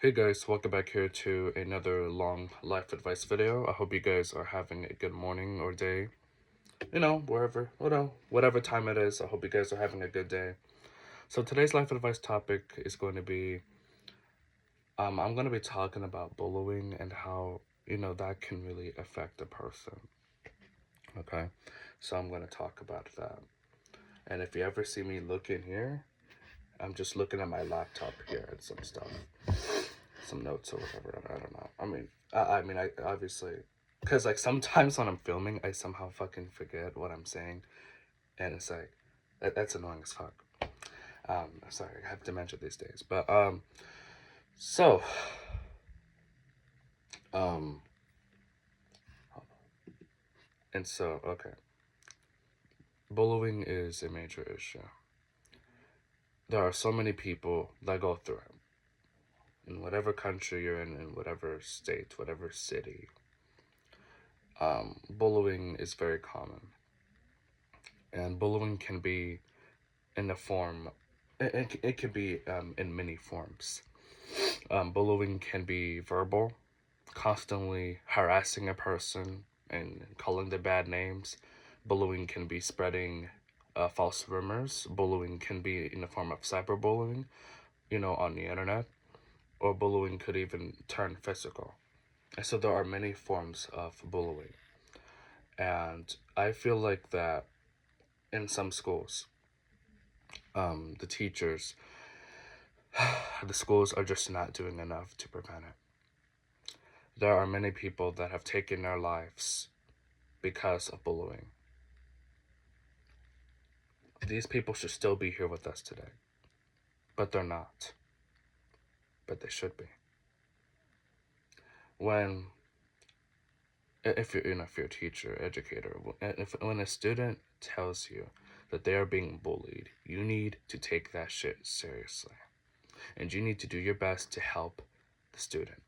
Hey guys, welcome back here to another long life advice video. I hope you guys are having a good morning or day. Wherever, whatever time it is, I hope you guys are having a good day. So today's life advice topic is going to be, I'm going to be talking about bullying and how, that can really affect a person. Okay, so I'm going to talk about that. And if you ever see me looking here, I'm just looking at my laptop here and some stuff. Some notes or whatever. I don't know. I obviously, because like sometimes when I'm filming, I somehow fucking forget what I'm saying, and it's like that's annoying as fuck. Sorry, I have dementia these days, but so um, and so okay, bullying is a major issue. There are so many people that go through it in whatever country you're in whatever state, whatever city. Bullying is very common, and bullying can be in the form it can be in many forms. Bullying can be verbal, constantly harassing a person and calling them bad names. Bullying can be spreading false rumors. Bullying can be in the form of cyberbullying, on the internet, or bullying could even turn physical. And so there are many forms of bullying. And I feel like that in some schools, the teachers, the schools are just not doing enough to prevent it. There are many people that have taken their lives because of bullying. These people should still be here with us today, but they're not. But they should be. When, if you're a teacher, educator, when a student tells you that they are being bullied, you need to take that shit seriously, and you need to do your best to help the student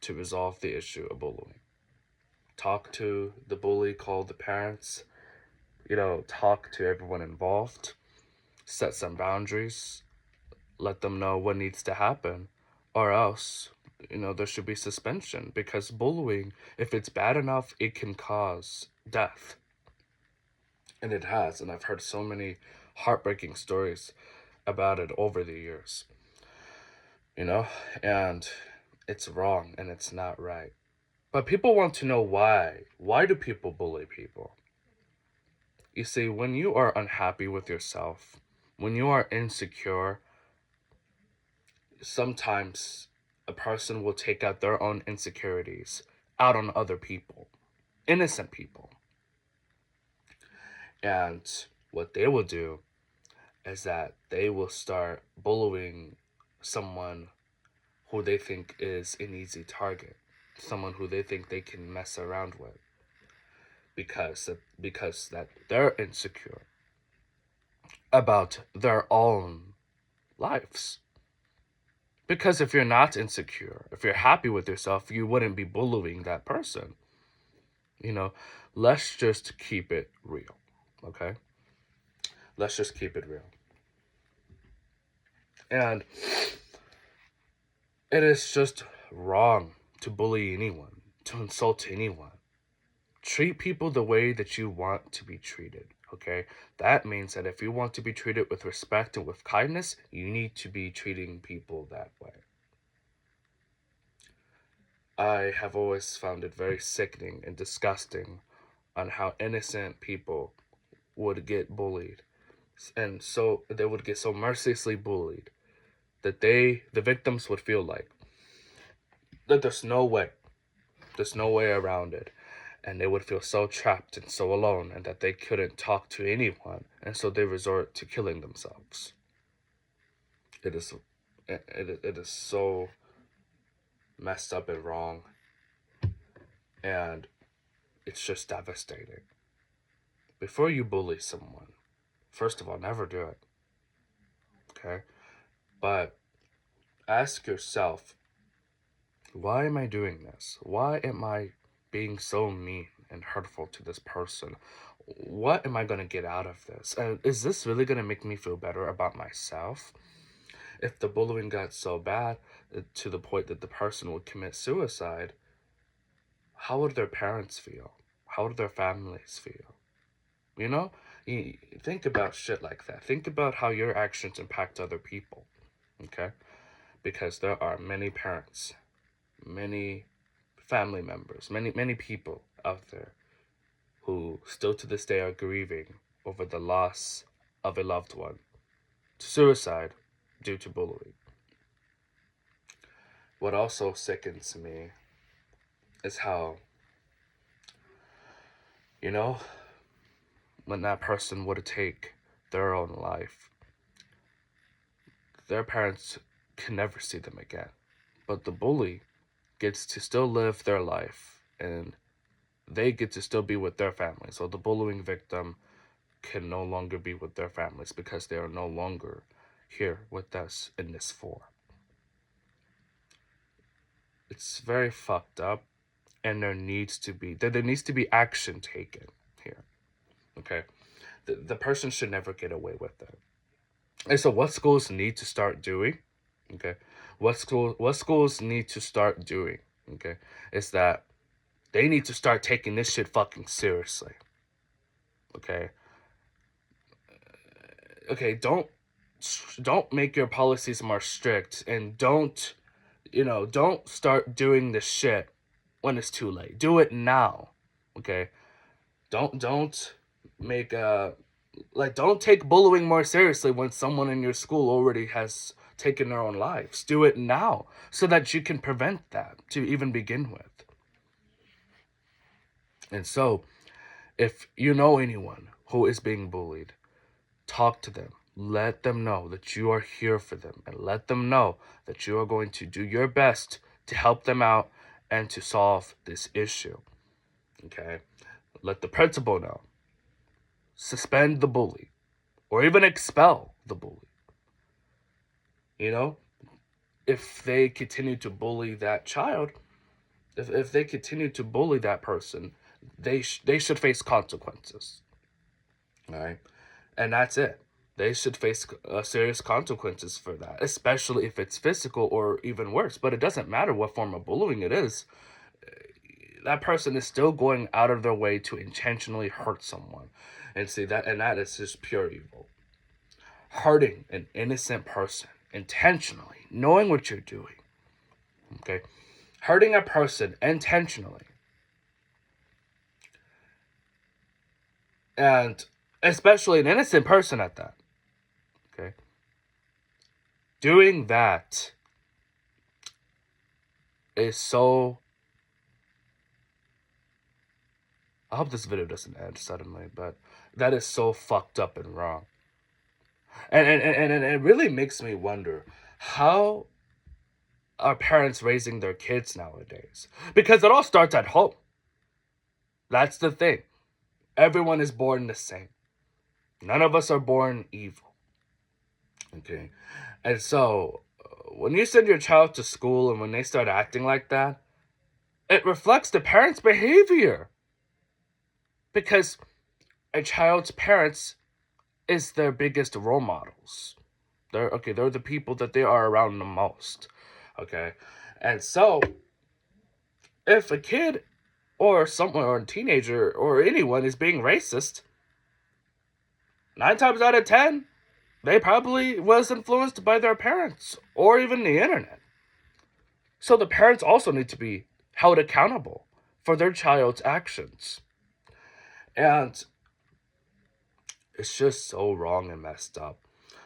to resolve the issue of bullying. Talk to the bully, call the parents, talk to everyone involved, set some boundaries, let them know what needs to happen, or else, there should be suspension because bullying, if it's bad enough, it can cause death. And it has, and I've heard so many heartbreaking stories about it over the years, you know, and it's wrong and it's not right. But people want to know why. Why do people bully people? You see, when you are unhappy with yourself, when you are insecure, sometimes a person will take out their own insecurities out on other people, innocent people. And what they will do is that they will start bullying someone who they think is an easy target, someone who they think they can mess around with because that they're insecure about their own lives. Because if you're not insecure, if you're happy with yourself, you wouldn't be bullying that person. You know, let's just keep it real, okay? Let's just keep it real. And it is just wrong to bully anyone, to insult anyone. Treat people the way that you want to be treated, okay? That means that if you want to be treated with respect and with kindness, you need to be treating people that way. I have always found it very sickening and disgusting on how innocent people would get bullied. And so they would get so mercilessly bullied that the victims would feel like that there's no way around it. And they would feel so trapped and so alone and that they couldn't talk to anyone. And so they resort to killing themselves. It is, it is so messed up and wrong. And it's just devastating. Before you bully someone, first of all, never do it. Okay? But ask yourself, why am I doing this? Why am I being so mean and hurtful to this person? What am I going to get out of this? And is this really going to make me feel better about myself? If the bullying got so bad to the point that the person would commit suicide, how would their parents feel? How would their families feel? You know, think about shit like that. Think about how your actions impact other people. Okay, because there are many parents, many family members, many people out there who still to this day are grieving over the loss of a loved one to suicide due to bullying. What also sickens me is how, you know, when that person would take their own life, their parents can never see them again. But the bully gets to still live their life and they get to still be with their family. So the bullying victim can no longer be with their families because they are no longer here with us in this form. It's very fucked up, and there needs to be action taken here. Okay, the person should never get away with it. And so, what schools need to start doing? Okay, what schools need to start doing? Okay, is that they need to start taking this shit fucking seriously. Okay, okay, don't make your policies more strict, and don't start doing this shit when it's too late. Do it now. Okay, don't make don't take bullying more seriously when someone in your school already has taken their own lives. Do it now so that you can prevent that to even begin with. And so, if you know anyone who is being bullied, talk to them. Let them know that you are here for them, and let them know that you are going to do your best to help them out and to solve this issue. Okay? Let the principal know. Suspend the bully, or even expel the bully. You know, if they continue to bully that child, if they continue to bully that person, they should face consequences. All right, and that's it. They should face serious consequences for that, especially if it's physical or even worse. But it doesn't matter what form of bullying it is. That person is still going out of their way to intentionally hurt someone, and that is just pure evil. Hurting an innocent person intentionally, knowing what you're doing. Okay, hurting a person intentionally, and especially an innocent person at that. Okay, doing that is so. I hope this video doesn't end suddenly, but that is so fucked up and wrong. And it really makes me wonder how are parents raising their kids nowadays? Because it all starts at home. That's the thing. Everyone is born the same. None of us are born evil. Okay? And so, when you send your child to school and when they start acting like that, it reflects the parents' behavior. Because a child's parents is their biggest role models. They're the people that they are around the most. Okay? And so, if a kid or someone or a teenager or anyone is being racist, 9 times out of 10, they probably was influenced by their parents or even the internet. So the parents also need to be held accountable for their child's actions. And it's just so wrong and messed up.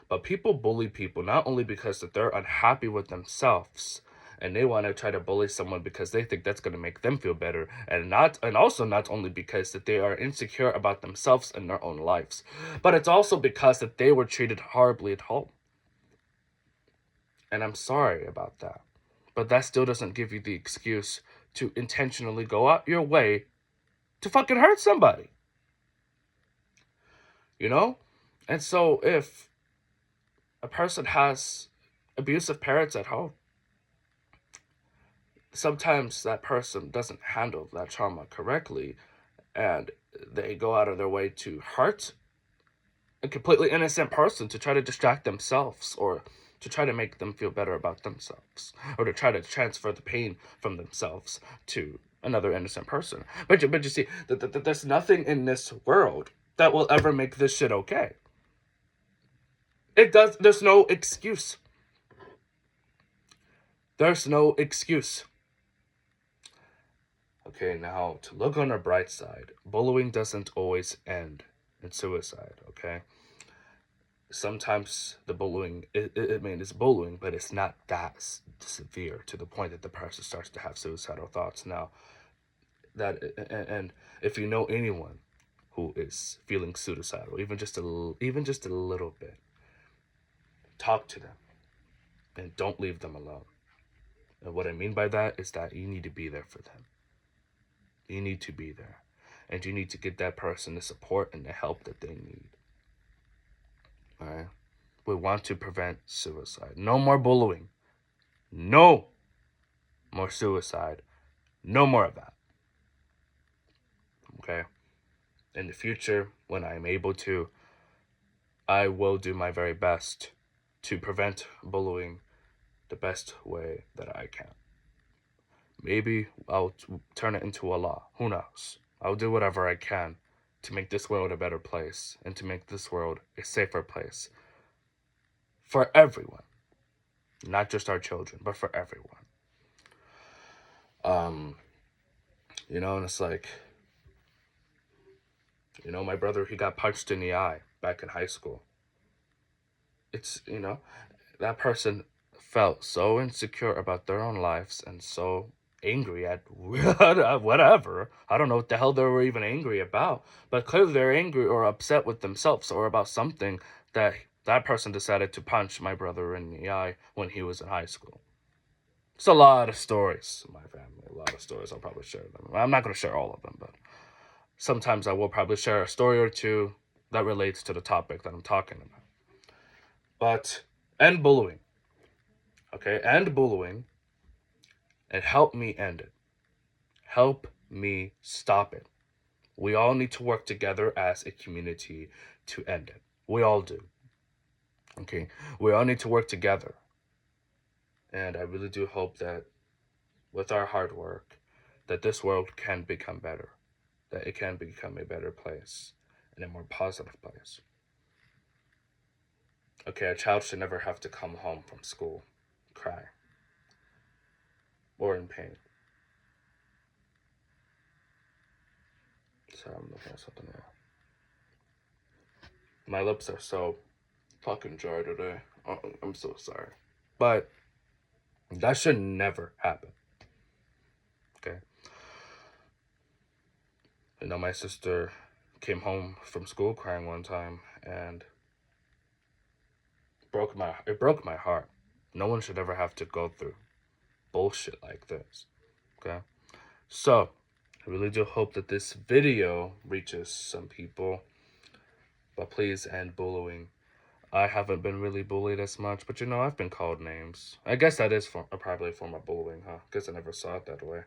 But people bully people not only because that they're unhappy with themselves and they want to try to bully someone because they think that's going to make them feel better, and also not only because that they are insecure about themselves and their own lives, but it's also because that they were treated horribly at home. And I'm sorry about that, but that still doesn't give you the excuse to intentionally go out your way to fucking hurt somebody. You know? And so if a person has abusive parents at home, sometimes that person doesn't handle that trauma correctly, and they go out of their way to hurt a completely innocent person to try to distract themselves or to try to make them feel better about themselves, or to try to transfer the pain from themselves to another innocent person. But you see, there's nothing in this world that will ever make this shit okay. There's no excuse. There's no excuse. Okay, now to look on the bright side, bullying doesn't always end in suicide, okay? Sometimes the bullying, it's bullying, but it's not that severe to the point that the person starts to have suicidal thoughts. Now, and if you know anyone who is feeling suicidal, even just a little bit, talk to them and don't leave them alone. And what I mean by that is that you need to be there for them. You need to be there. And you need to get that person the support and the help that they need. Alright? We want to prevent suicide. No more bullying. No more suicide. No more of that. Okay? In the future, when I'm able to, I will do my very best to prevent bullying the best way that I can. Maybe I'll turn it into a law. Who knows? I'll do whatever I can to make this world a better place and to make this world a safer place for everyone. Not just our children, but for everyone. And it's like, my brother, he got punched in the eye back in high school. It's, that person felt so insecure about their own lives and so angry at whatever. I don't know what the hell they were even angry about, but clearly they're angry or upset with themselves or about something that person decided to punch my brother in the eye when he was in high school. It's a lot of stories in my family, a lot of stories. I'll probably share them. I'm not going to share all of them, but sometimes I will probably share a story or two that relates to the topic that I'm talking about. But, end bullying. Okay, end bullying and help me end it. Help me stop it. We all need to work together as a community to end it. We all do. Okay, we all need to work together. And I really do hope that with our hard work, that this world can become better. That it can become a better place and a more positive place. Okay, a child should never have to come home from school, cry, or in pain. Sorry, I'm looking at something now. My lips are so fucking dry today. I'm so sorry. But that should never happen. Okay? My sister came home from school crying one time and it broke my heart. No one should ever have to go through bullshit like this. Okay? So, I really do hope that this video reaches some people. But please end bullying. I haven't been really bullied as much, but I've been called names. I guess that is probably a form of bullying, huh? Guess I never saw it that way.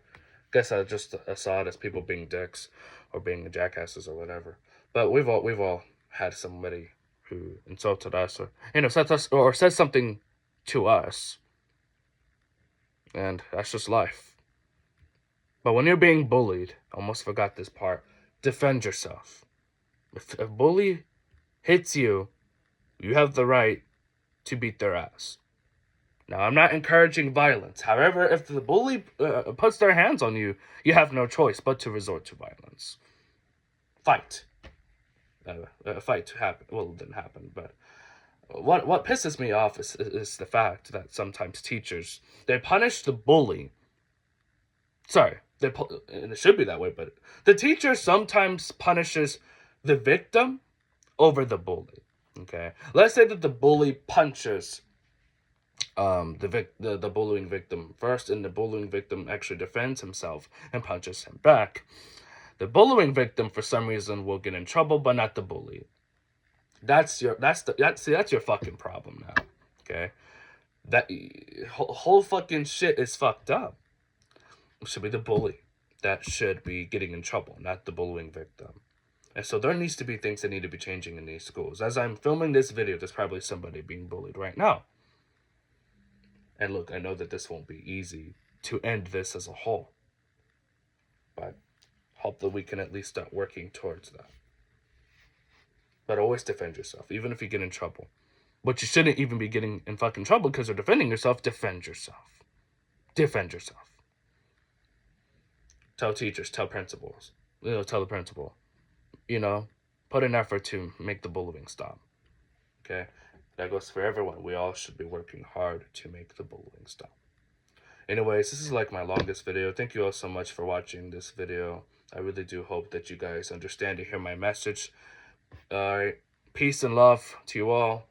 Guess I just saw it as people being dicks or being jackasses or whatever. But we've all had somebody who insulted us or said something to us, and that's just life. But when you're being bullied, I almost forgot this part. Defend yourself. If a bully hits you, you have the right to beat their ass. Now, I'm not encouraging violence. However, if the bully puts their hands on you, you have no choice but to resort to violence. Fight. Fight to happen. Well, it didn't happen, but what pisses me off is the fact that sometimes teachers, they punish the bully. Sorry, and it should be that way, but the teacher sometimes punishes the victim over the bully. Okay, let's say that the bully punches the bullying victim first, and the bullying victim actually defends himself and punches him back. The bullying victim, for some reason, will get in trouble, but not the bully. That's your fucking problem now. Okay, that whole fucking shit is fucked up. It should be the bully that should be getting in trouble, not the bullying victim. And so there needs to be things that need to be changing in these schools. As I'm filming this video, there's probably somebody being bullied right now. And look, I know that this won't be easy to end this as a whole, but hope that we can at least start working towards that. But always defend yourself, even if you get in trouble. But you shouldn't even be getting in fucking trouble because you're defending yourself. Defend yourself. Defend yourself. Tell teachers, tell principals. Tell the principal. Put an effort to make the bullying stop. Okay? That goes for everyone. We all should be working hard to make the bullying stop. Anyways, this is like my longest video. Thank you all so much for watching this video. I really do hope that you guys understand and hear my message. Alright, peace and love to you all.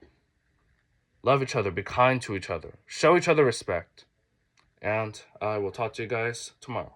Love each other, be kind to each other, show each other respect. And I will talk to you guys tomorrow.